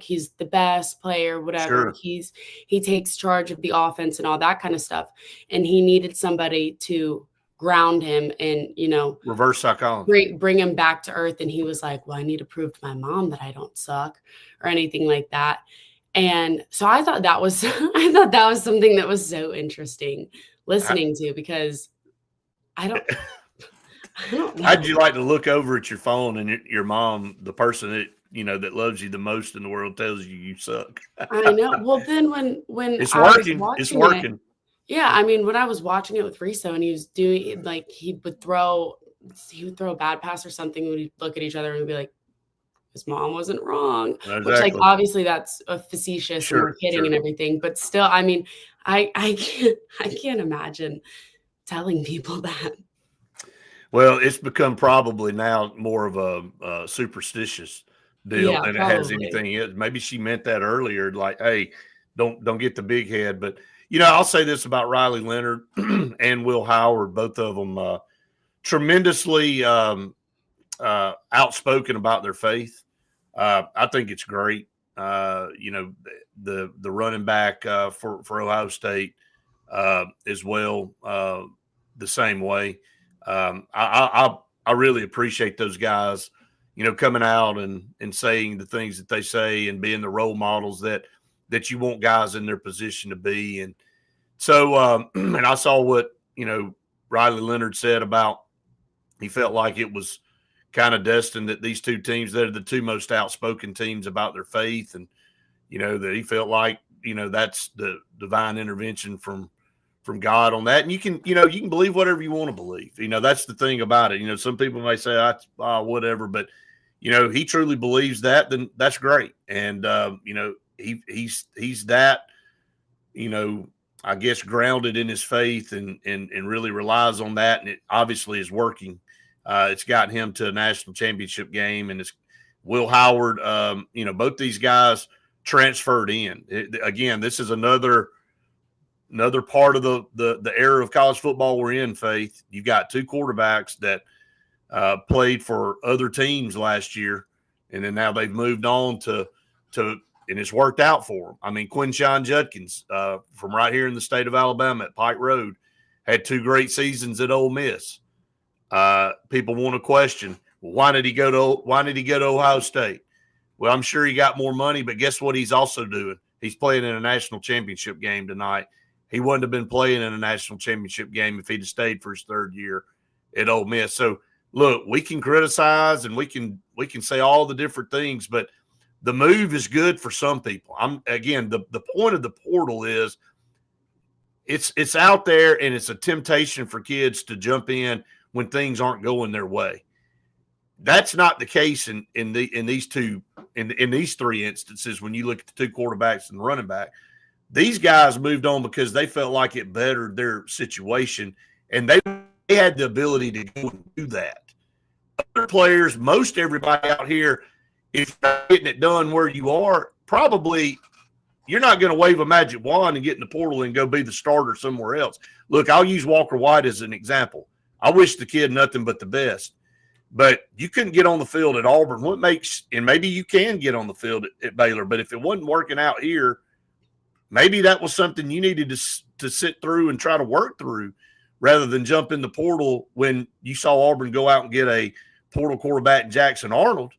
he's the best player, whatever. Sure. He takes charge of the offense and all that kind of stuff. And he needed somebody to ground him and, reverse psychology, bring him back to earth. And he was like, well, I need to prove to my mom that I don't suck or anything like that. And so I thought that was something that was so interesting listening to, because I don't know. How'd you like to look over at your phone and your mom, the person that that loves you the most in the world, tells you suck? I know. Well, then when it's working, it's working. Yeah, I mean, when I was watching it with Riso and he was doing he would throw a bad pass or something, we'd look at each other and be like, his mom wasn't wrong. Exactly. Which obviously that's a facetious and we're kidding and everything, but still, I mean, I can't imagine telling people that. Well, it's become probably now more of a superstitious deal than it has anything else. Maybe she meant that earlier, like, hey, don't get the big head. But I'll say this about Riley Leonard and Will Howard, both of them tremendously outspoken about their faith. I think it's great. The running back for Ohio State as well, the same way. I really appreciate those guys, coming out and saying the things that they say and being the role models that you want guys in their position to be. And so, and I saw what, Riley Leonard said about, he felt like it was kind of destined that these two teams, they're the two most outspoken teams about their faith. And, that he felt like, that's the divine intervention from from God on that. And you can believe whatever you want to believe. That's the thing about it. Some people may say, whatever, but he truly believes that, then that's great. And, he's that, I guess grounded in his faith and really relies on that. And it obviously is working. It's gotten him to a national championship game, and it's Will Howard. Both these guys transferred in. Again, this is another part of the era of college football we're in, Faith. You've got two quarterbacks that played for other teams last year, and then now they've moved on to and it's worked out for them. I mean, Quinshon Judkins from right here in the state of Alabama at Pike Road had 2 great seasons at Ole Miss. People want to question, well, why did he go to Ohio State? Well, I'm sure he got more money, but guess what he's also doing? He's playing in a national championship game tonight. He wouldn't have been playing in a national championship game if he'd have stayed for his 3rd year at Ole Miss. So, look, we can criticize and we can say all the different things, but the move is good for some people. The point of the portal is it's out there, and it's a temptation for kids to jump in when things aren't going their way. That's not the case in these 3 instances. When you look at the 2 quarterbacks and the running back, these guys moved on because they felt like it bettered their situation, and they had the ability to go and do that. Other players, most everybody out here, if you're not getting it done where you are, probably you're not going to wave a magic wand and get in the portal and go be the starter somewhere else. Look, I'll use Walker White as an example. I wish the kid nothing but the best, but you couldn't get on the field at Auburn. And maybe you can get on the field at Baylor, but if it wasn't working out here, maybe that was something you needed to sit through and try to work through rather than jump in the portal when you saw Auburn go out and get a portal quarterback, Jackson Arnold.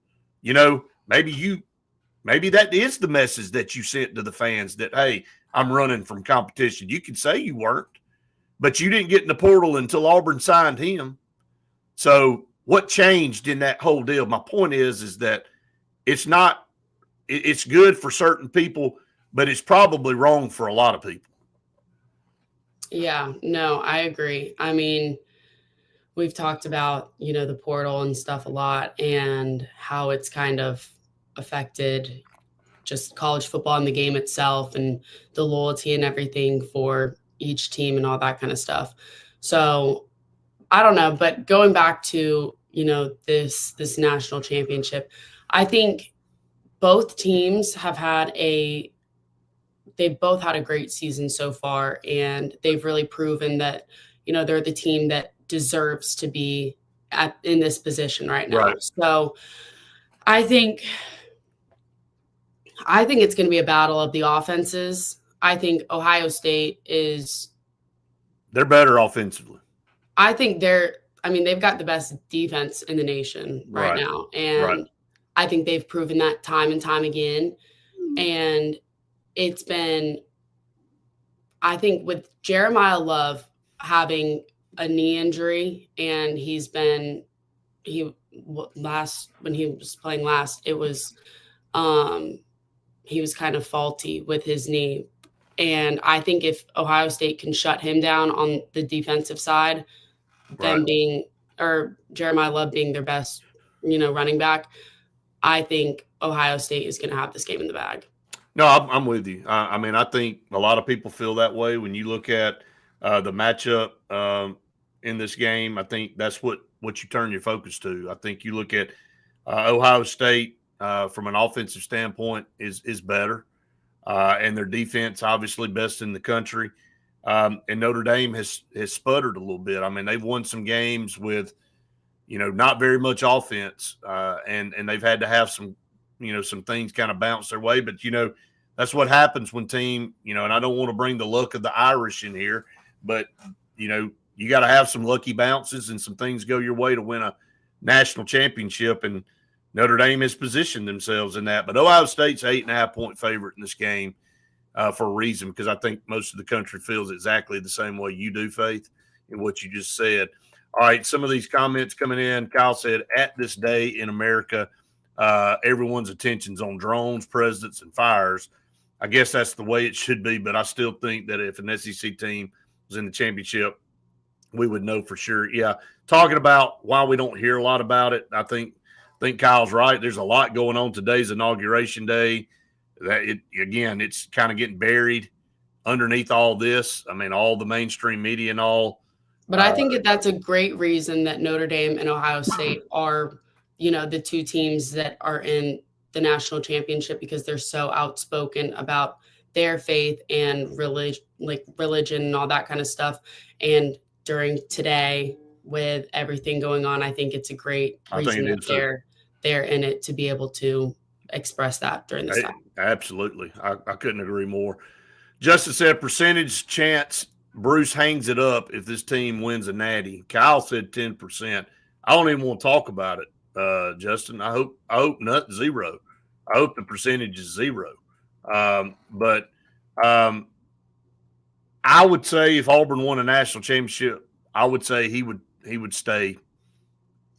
Maybe that is the message that you sent to the fans that, hey, I'm running from competition. You can say you weren't, but you didn't get in the portal until Auburn signed him. So what changed in that whole deal? My point is that it's good for certain people, but it's probably wrong for a lot of people. Yeah, no, I agree. I mean, we've talked about, the portal and stuff a lot and how it's kind of affected just college football and the game itself and the loyalty and everything for each team and all that kind of stuff. So I don't know, but going back to, this national championship, I think both teams they've both had a great season so far, and they've really proven that, they're the team that deserves to be in this position right now. Right. So I think it's going to be a battle of the offenses. I think Ohio State they're better offensively. I think they've got the best defense in the nation right now. And I think they've proven that time and time again. And it's been, I think, with Jeremiah Love having a knee injury, and when he was playing last, it was, he was kind of faulty with his knee. And I think if Ohio State can shut him down on the defensive side, them Jeremiah Love being their best, running back, I think Ohio State is going to have this game in the bag. No, I'm with you. I think a lot of people feel that way when you look at the matchup in this game. I think that's what you turn your focus to. I think you look at Ohio State from an offensive standpoint is better, and their defense obviously best in the country. And Notre Dame has sputtered a little bit. I mean, they've won some games with, not very much offense, and they've had to have some things kind of bounce their way. But, that's what happens when team, and I don't want to bring the luck of the Irish in here, but, you got to have some lucky bounces and some things go your way to win a national championship. And Notre Dame has positioned themselves in that. But Ohio State's 8.5-point favorite in this game for a reason, because I think most of the country feels exactly the same way you do, Faith, in what you just said. All right, some of these comments coming in. Kyle said, at this day in America, everyone's attention's on drones, presidents, and fires. I guess that's the way it should be, but I still think that if an SEC team was in the championship, we would know for sure. Yeah, talking about why we don't hear a lot about it, I think Kyle's right. There's a lot going on. Today's inauguration day. It's kind of getting buried underneath all this. I mean, all the mainstream media and all. But I think that's a great reason that Notre Dame and Ohio State are, the two teams that are in the national championship, because they're so outspoken about their faith and religion and all that kind of stuff. And during today, with everything going on, I think it's a great reason that they're in it, to be able to express that during this time. Absolutely. I couldn't agree more. Justin said percentage chance Bruce hangs it up if this team wins a natty. Kyle said 10%. I don't even want to talk about it, Justin. I hope not zero. I hope the percentage is zero. But I would say if Auburn won a national championship, I would say he would stay.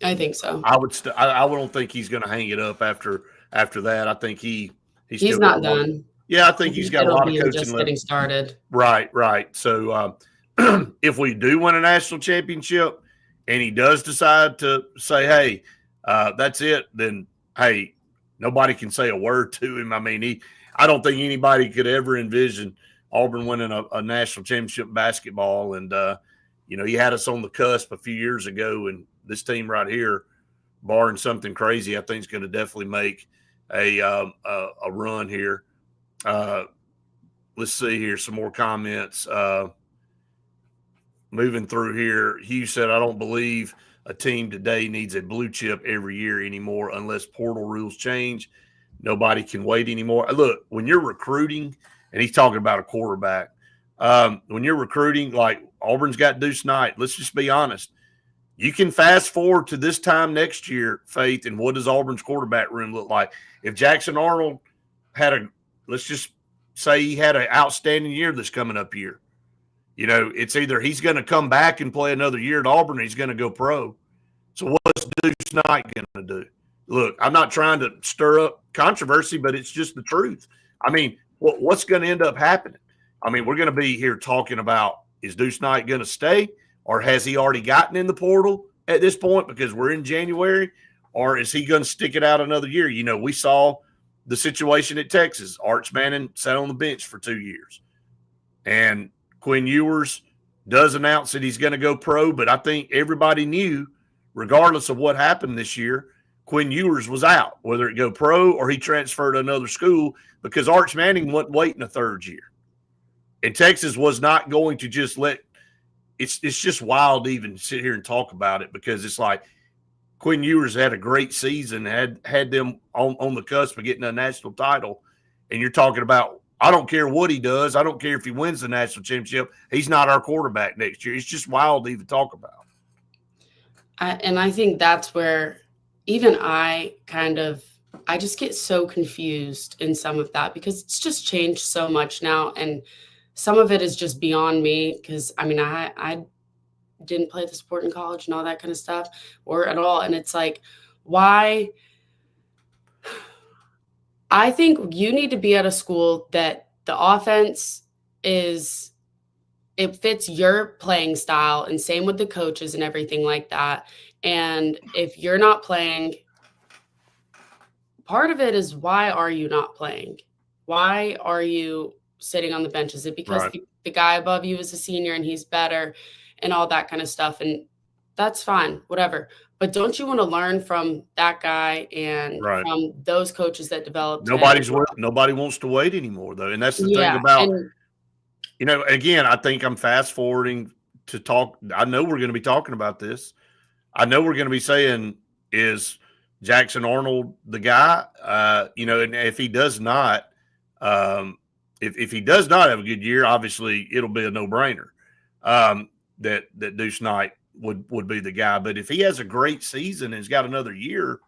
I think so. I don't think he's going to hang it up after that. I think he's not done. Yeah, I think he's got a lot of coaching just getting started. Right. So if we do win a national championship and he does decide to say, hey, that's it, then, hey, nobody can say a word to him. I mean, I don't think anybody could ever envision Auburn winning a national championship in basketball. And, he had us on the cusp a few years ago, and this team right here, barring something crazy, I think is going to definitely make a run here. Let's see here, some more comments. Moving through here, Hugh said, I don't believe a team today needs a blue chip every year anymore unless portal rules change. Nobody can wait anymore. Look, when you're recruiting, and he's talking about a quarterback, when you're recruiting, like Auburn's got Deuce Knight, let's just be honest. You can fast forward to this time next year, Faith, and what does Auburn's quarterback room look like? If Jackson Arnold let's just say he had an outstanding year this coming up year, it's either he's going to come back and play another year at Auburn or he's going to go pro. So what's Deuce Knight going to do? Look, I'm not trying to stir up controversy, but it's just the truth. I mean, what's going to end up happening? I mean, we're going to be here talking about, is Deuce Knight going to stay, or has he already gotten in the portal at this point because we're in January, or is he going to stick it out another year? We saw the situation at Texas. Arch Manning sat on the bench for 2 years. And Quinn Ewers does announce that he's going to go pro, but I think everybody knew, regardless of what happened this year, Quinn Ewers was out, whether it go pro or he transferred to another school, because Arch Manning wasn't waiting a third year. And Texas was not going to just let – it's just wild to even sit here and talk about it, because it's like Quinn Ewers had a great season, had them on the cusp of getting a national title, and you're talking about, I don't care what he does. I don't care if he wins the national championship. He's not our quarterback next year. It's just wild to even talk about. And I think that's where even I just get so confused in some of that, because it's just changed so much now. And some of it is just beyond me, because, I mean, I didn't play the sport in college and all that kind of stuff, or at all. And it's like, why? I think you need to be at a school that the offense it fits your playing style, and same with the coaches and everything like that. And if you're not playing, part of it is, why are you not playing? Why are you sitting on the bench? Is it because the guy above you is a senior and he's better and all that kind of stuff? And that's fine, whatever. But don't you want to learn from that guy and from those coaches that developed? Nobody wants to wait anymore, though. And that's the thing about, again, I think I'm fast forwarding to talk. I know we're going to be talking about this. I know we're going to be saying, is Jackson Arnold the guy? And if he does not, if he does not have a good year, obviously it'll be a no-brainer that Deuce Knight would be the guy. But if he has a great season and has got another year,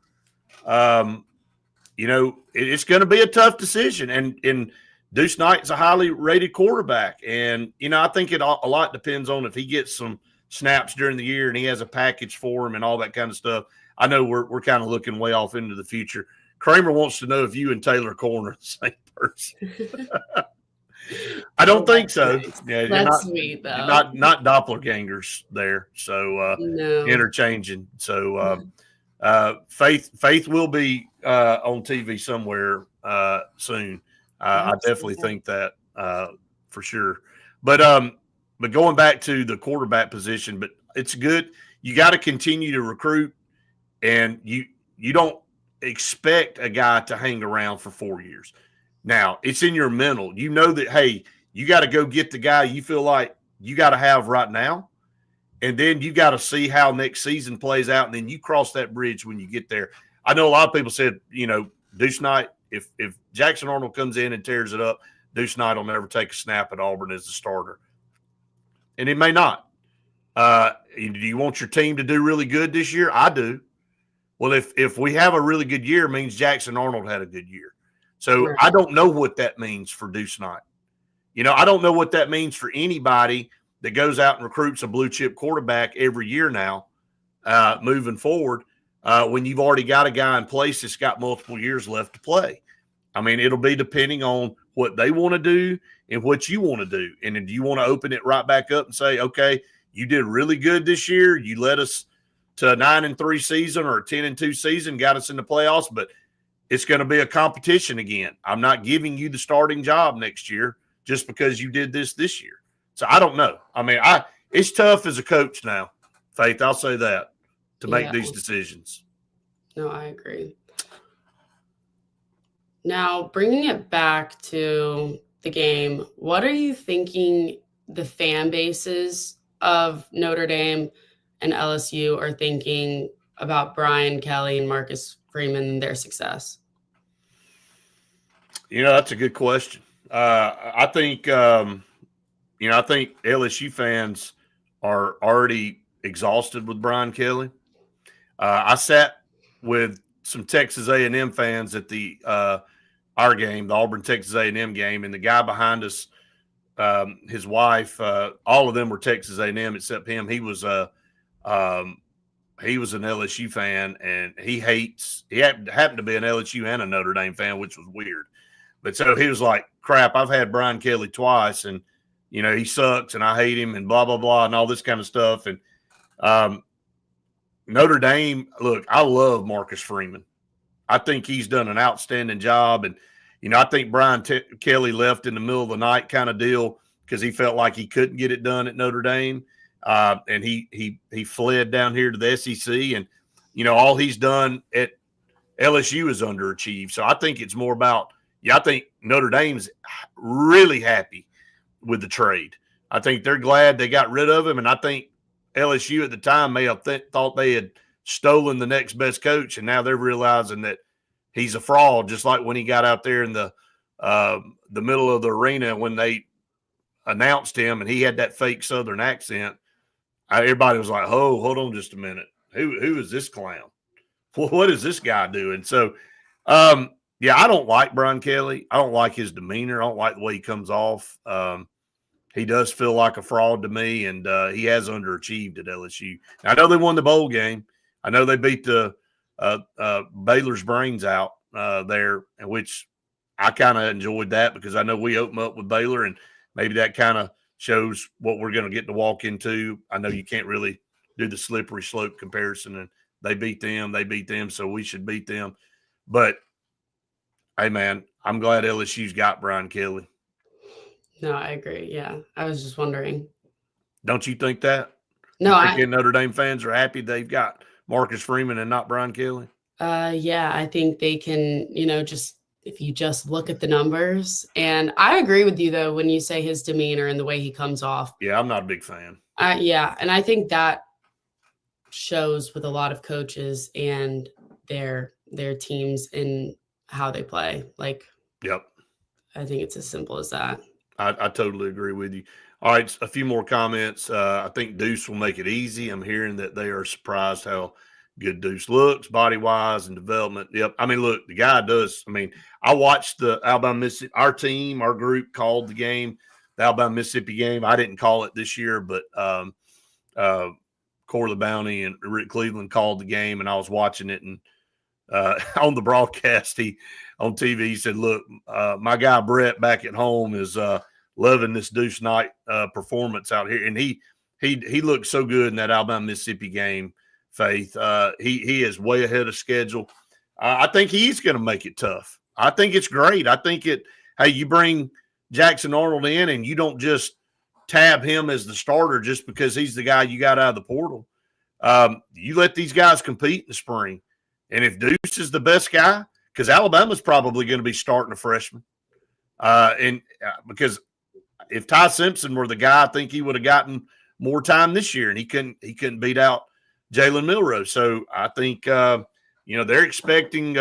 it's going to be a tough decision. And Deuce Knight's a highly rated quarterback. And, I think a lot depends on if he gets some snaps during the year and he has a package for him and all that kind of stuff. I know we're kind of looking way off into the future. Kramer wants to know if you and Taylor Corn are the same person. I don't think that's so. nice. Yeah, That's sweet, you're though. not doppelgangers there. So No. interchanging. So Faith will be on TV somewhere soon. I definitely think that for sure. But going back to the quarterback position, but it's good. You got to continue to recruit, and you don't expect a guy to hang around for 4 years. Now, it's in your mental. You know that, hey, you got to go get the guy you feel like you got to have right now. And then you got to see how next season plays out. And then you cross that bridge when you get there. I know a lot of people said, Deuce Knight, if Jackson Arnold comes in and tears it up, Deuce Knight will never take a snap at Auburn as a starter. And it may not. Do you want your team to do really good this year? I do. Well, if we have a really good year, it means Jackson Arnold had a good year. So Right. I don't know what that means for Deuce Knight. I don't know what that means for anybody that goes out and recruits a blue chip quarterback every year now, moving forward, when you've already got a guy in place that's got multiple years left to play. I mean, it'll be depending on what they want to do and what you want to do. And then do you want to open it right back up and say, okay, you did really good this year. You led us to a 9-3 season or a 10-2 season, got us in the playoffs, but it's going to be a competition again. I'm not giving you the starting job next year just because you did this year. So I don't know. I mean, it's tough as a coach now, Faith. I'll say that, to make these decisions. No, I agree. Now, bringing it back to the game, what are you thinking the fan bases of Notre Dame and LSU are thinking about Brian Kelly and Marcus Freeman and their success? That's a good question. I think I think LSU fans are already exhausted with Brian Kelly. I sat with some Texas A&M fans at the our game, the Auburn Texas A&M game, and the guy behind us, his wife, all of them were Texas A&M except him. He was an LSU fan, and he happened to be an LSU and a Notre Dame fan, which was weird. But so he was like, crap, I've had Brian Kelly twice, and he sucks and I hate him and blah, blah, blah, and all this kind of stuff. And Notre Dame, look, I love Marcus Freeman. I think he's done an outstanding job. And, I think Brian Kelly left in the middle of the night kind of deal because he felt like he couldn't get it done at Notre Dame. And he fled down here to the SEC. And, all he's done at LSU is underachieved. So I think it's more about, I think Notre Dame's really happy with the trade. I think they're glad they got rid of him, and I think LSU at the time may have thought they had stolen the next best coach, and now they're realizing that he's a fraud, just like when he got out there in the middle of the arena when they announced him and he had that fake Southern accent. Everybody was like, oh, hold on just a minute. Who is this clown? What is this guy doing? So, I don't like Brian Kelly. I don't like his demeanor. I don't like the way he comes off. He does feel like a fraud to me, and he has underachieved at LSU. Now, I know they won the bowl game. I know they beat the Baylor's brains out there, in which I kind of enjoyed that because I know we open up with Baylor, and maybe that kind of shows what we're going to get to walk into. I know you can't really do the slippery slope comparison, and they beat them, so we should beat them. But hey, man, I'm glad LSU's got Brian Kelly. No, I agree. Yeah, I was just wondering. Don't you think that? No, I think Notre Dame fans are happy they've got Marcus Freeman and not Brian Kelly. Yeah, I think they can, just if you just look at the numbers. And I agree with you though when you say his demeanor and the way he comes off. Yeah, I'm not a big fan. Yeah, and I think that shows with a lot of coaches and their teams in how they play. Like, yep, I think it's as simple as that. I totally agree with you. All right, a few more comments. I think Deuce will make it easy. I'm hearing that they are surprised how good Deuce looks, body-wise and development. Yep. I mean, look, the guy does. I mean, I watched the Alabama Mississippi. Our team, our group called the game, the Alabama Mississippi game. I didn't call it this year, but Corley Bounty and Rick Cleveland called the game, and I was watching it. And on the broadcast, on TV, he said, look, my guy Brett back at home is loving this Deuce Knight performance out here, and he looked so good in that Alabama Mississippi game. Faith, he is way ahead of schedule. I think he's going to make it tough. I think it's great. I think hey, you bring Jackson Arnold in, and you don't just tab him as the starter just because he's the guy you got out of the portal. You let these guys compete in the spring, and if Deuce is the best guy, because Alabama's probably going to be starting a freshman, because if Ty Simpson were the guy, I think he would have gotten more time this year, and he couldn't beat out Jalen Milroe. So I think they're expecting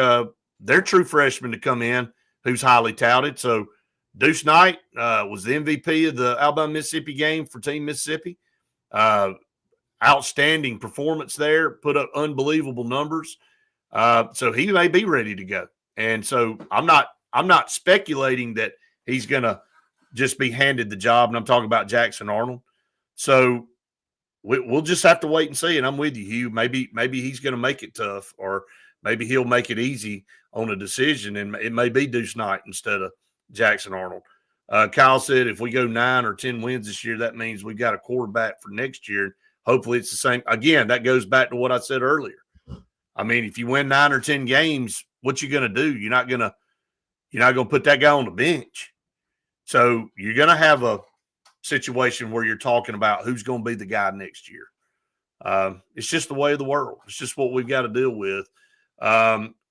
their true freshman to come in who's highly touted. So Deuce Knight was the MVP of the Alabama Mississippi game for Team Mississippi. Outstanding performance there, put up unbelievable numbers. So he may be ready to go. And so I'm not speculating that he's going to just be handed the job, and I'm talking about Jackson Arnold. So we'll just have to wait and see. And I'm with you, Hugh. Maybe he's going to make it tough, or maybe he'll make it easy on a decision, and it may be Deuce Knight instead of Jackson Arnold. Kyle said if we go 9 or 10 wins this year, that means we've got a quarterback for next year. Hopefully it's the same. Again, that goes back to what I said earlier. I mean, if you win 9 or 10 games, what you going to do? You're not going to put that guy on the bench. So you're going to have a situation where you're talking about who's going to be the guy next year. It's just the way of the world. It's just what we've got to deal with.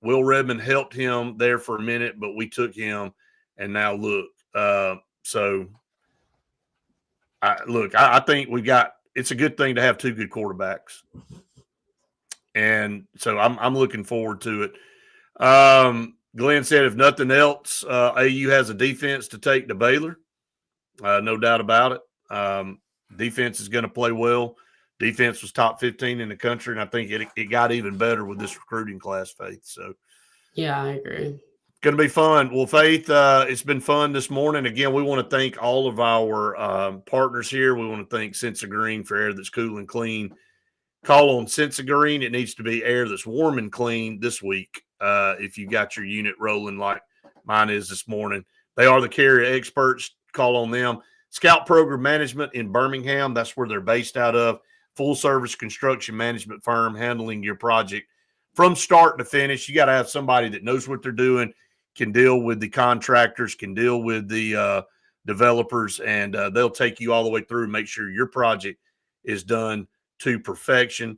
Will Redmond helped him there for a minute, but we took him, and now look. I think we got. It's a good thing to have 2 good quarterbacks, and so I'm looking forward to it. Glenn said, if nothing else, AU has a defense to take to Baylor. No doubt about it. Defense is going to play well. Defense was top 15 in the country, and I think it got even better with this recruiting class, Faith. So, yeah, I agree. Going to be fun. Well, Faith, it's been fun this morning. Again, we want to thank all of our partners here. We want to thank Sense of Green for air that's cool and clean. Call on Sense of Green. It needs to be air that's warm and clean this week. If you got your unit rolling like mine is this morning, they are the carrier experts. Call on them. Scout Program Management in Birmingham. That's where they're based out of. Full service construction management firm handling your project from start to finish. You got to have somebody that knows what they're doing, can deal with the contractors, can deal with the developers, and they'll take you all the way through and make sure your project is done to perfection.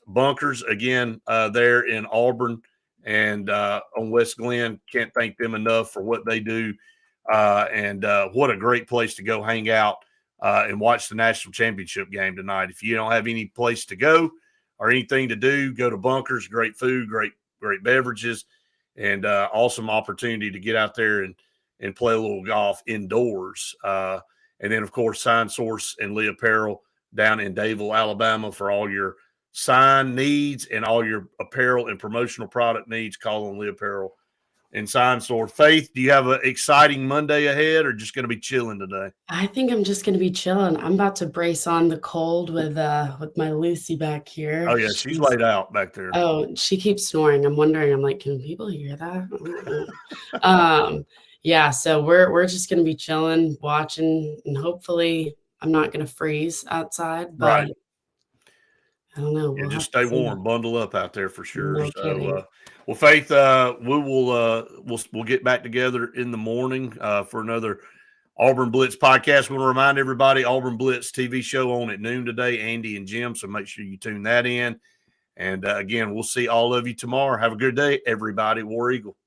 Bunkers, again, there in Auburn and on West Glen. Can't thank them enough for what they do. And what a great place to go hang out and watch the national championship game tonight. If you don't have any place to go or anything to do, go to Bunkers. Great food, great beverages, and awesome opportunity to get out there and play a little golf indoors. And then, of course, Sign Source and Lee Apparel down in Daville, Alabama, for all your sign needs and all your apparel and promotional product needs. Call on Lee Apparel and Sign Source. Faith, do you have an exciting Monday ahead, or just going to be chilling today? I think I'm just going to be chilling. I'm about to brace on the cold with my Lucy back here. Oh, yeah, she's laid out back there. Oh, she keeps snoring. I'm wondering, I'm like, can people hear that? Yeah, so we're just going to be chilling, watching, and hopefully I'm not going to freeze outside, but right. I don't know. We'll just stay warm, bundle up out there for sure. No kidding. Well, Faith, we'll get back together in the morning for another Auburn Blitz podcast. We want to remind everybody, Auburn Blitz TV show on at noon today, Andy and Jim. So make sure you tune that in. And again, we'll see all of you tomorrow. Have a good day, everybody. War Eagle.